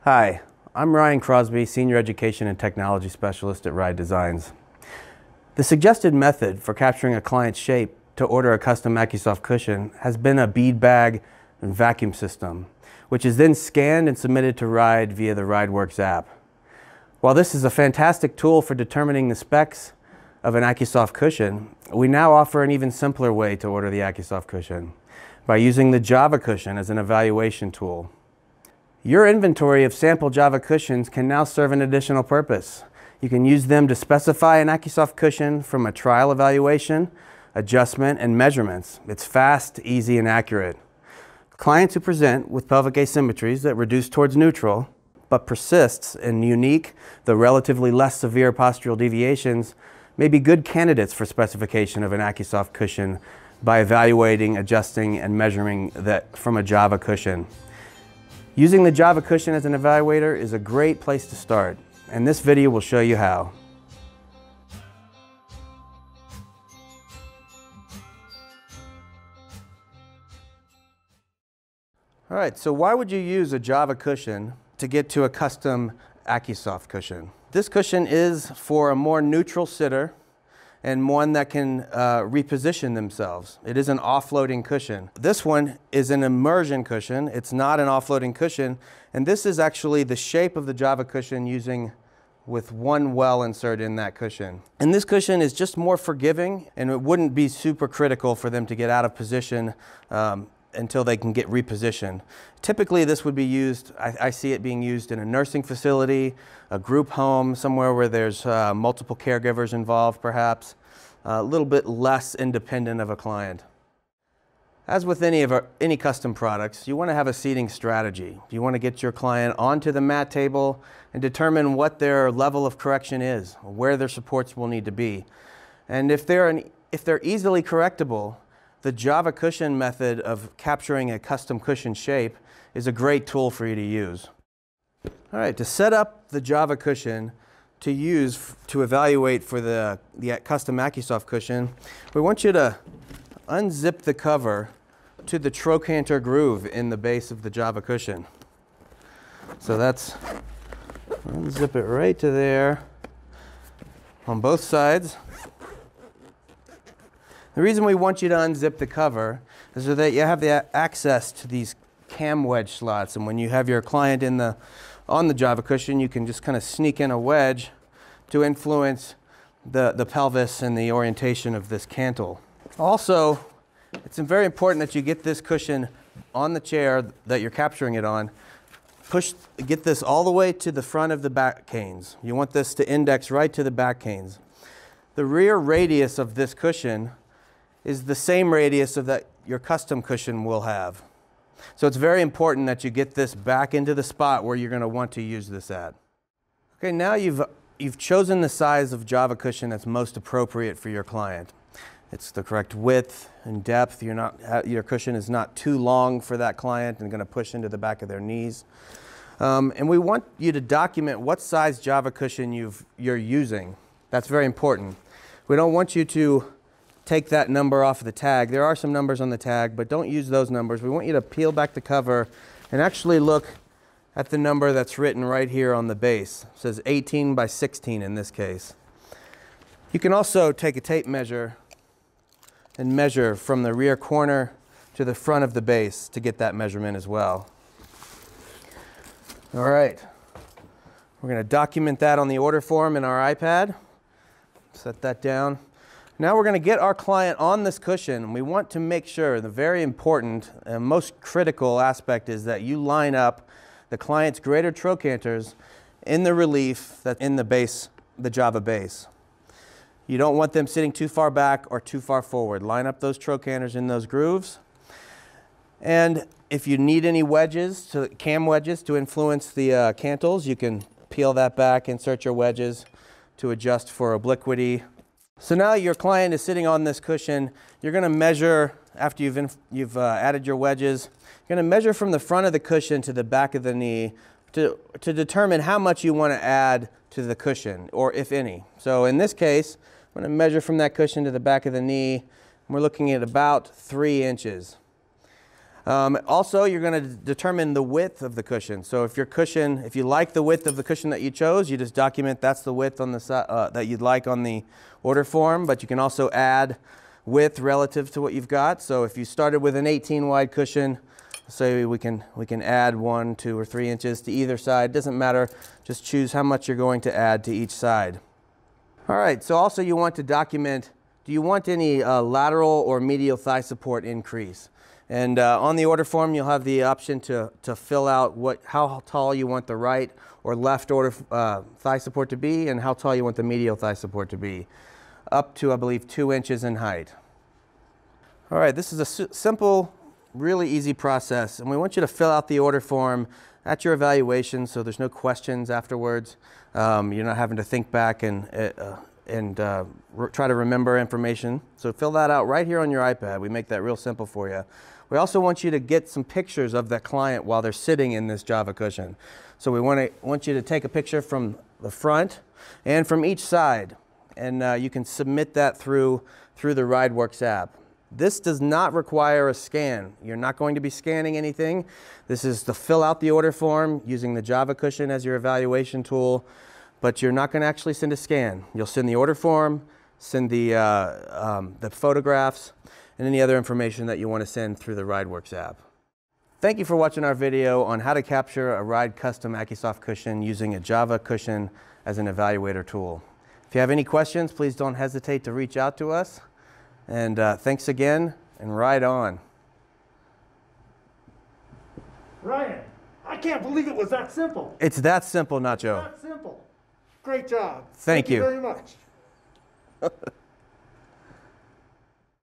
Hi, I'm Ryan Crosby, Senior Education and Technology Specialist at Ride Designs. The suggested method for capturing a client's shape to order a custom AccuSoft cushion has been a bead bag and vacuum system, which is then scanned and submitted to Ride via the RideWorks app. While this is a fantastic tool for determining the specs of an AccuSoft cushion, we now offer an even simpler way to order the AccuSoft cushion by using the Java cushion as an evaluation tool. Your inventory of sample Java cushions can now serve an additional purpose. You can use them to specify an AccuSoft cushion from a trial evaluation, adjustment, and measurements. It's fast, easy, and accurate. Clients who present with pelvic asymmetries that reduce towards neutral, but persists in unique, though relatively less severe postural deviations, may be good candidates for specification of an AccuSoft cushion by evaluating, adjusting, and measuring that from a Java cushion. Using the Java cushion as an evaluator is a great place to start, and this video will show you how. All right, so why would you use a Java cushion to get to a custom AccuSoft cushion? This cushion is for a more neutral sitter and one that can reposition themselves. It is an offloading cushion. This one is an immersion cushion. It's not an offloading cushion, and this is actually the shape of the Java cushion using with one well insert in that cushion. And this cushion is just more forgiving, and it wouldn't be super critical for them to get out of position until they can get repositioned. Typically this would be used, I see it being used in a nursing facility, a group home, somewhere where there's multiple caregivers involved perhaps, a little bit less independent of a client. As with any custom products, you want to have a seating strategy. You want to get your client onto the mat table and determine what their level of correction is, where their supports will need to be. And if they're easily correctable, the Java cushion method of capturing a custom cushion shape is a great tool for you to use. All right, to set up the Java cushion to use to evaluate for the custom AccuSoft cushion, we want you to unzip the cover to the trochanter groove in the base of the Java cushion. So that's, unzip it right to there on both sides. The reason we want you to unzip the cover is so that you have the access to these cam wedge slots, and when you have your client on the Java cushion, you can just kind of sneak in a wedge to influence the pelvis and the orientation of this cantle. Also, it's very important that you get this cushion on the chair that you're capturing it on. Get this all the way to the front of the back canes. You want this to index right to the back canes. The rear radius of this cushion is the same radius of that your custom cushion will have. So it's very important that you get this back into the spot where you're going to want to use this at. Okay, now you've chosen the size of Java cushion that's most appropriate for your client. It's the correct width and depth. Your cushion is not too long for that client and going to push into the back of their knees. And we want you to document what size Java cushion you're using. That's very important. We don't want you to take that number off of the tag. There are some numbers on the tag, but don't use those numbers. We want you to peel back the cover and actually look at the number that's written right here on the base. It says 18 by 16 in this case. You can also take a tape measure and measure from the rear corner to the front of the base to get that measurement as well. All right, we're going to document that on the order form in our iPad. Set that down. Now we're going to get our client on this cushion. We want to make sure, the very important and most critical aspect is that you line up the client's greater trochanters in the relief that's in the base, the Java base. You don't want them sitting too far back or too far forward. Line up those trochanters in those grooves. And if you need any wedges, cam wedges to influence the cantles, you can peel that back, insert your wedges to adjust for obliquity. So now your client is sitting on this cushion. You're going to measure, after you've added your wedges, you're going to measure from the front of the cushion to the back of the knee to determine how much you want to add to the cushion, or if any. So in this case, I'm going to measure from that cushion to the back of the knee. And we're looking at about 3 inches. Also, you're going to determine the width of the cushion. So if you like the width of the cushion that you chose, you just document that's the width on the that you'd like on the order form. But you can also add width relative to what you've got. So if you started with an 18 wide cushion, say we can add 1, 2, or 3 inches to either side. Doesn't matter. Just choose how much you're going to add to each side. All right. So also you want to document, do you want any lateral or medial thigh support increase? And on the order form, you'll have the option to fill out how tall you want the right or left thigh support to be, and how tall you want the medial thigh support to be, up to, I believe, 2 inches in height. All right, this is a simple, really easy process, and we want you to fill out the order form at your evaluation, so there's no questions afterwards. You're not having to think back and try to remember information. So fill that out right here on your iPad. We make that real simple for you. We also want you to get some pictures of that client while they're sitting in this Java cushion. So we want you to take a picture from the front and from each side, and you can submit that through the RideWorks app. This does not require a scan. You're not going to be scanning anything. This is to fill out the order form using the Java cushion as your evaluation tool, but you're not going to actually send a scan. You'll send the order form, send the photographs, and any other information that you want to send through the RideWorks app. Thank you for watching our video on how to capture a Ride Custom AccuSoft Cushion using a Java cushion as an evaluator tool. If you have any questions, please don't hesitate to reach out to us. And thanks again, and ride on. Ryan, I can't believe it was that simple. It's that simple, Nacho. That simple. Great job. Thank you very much.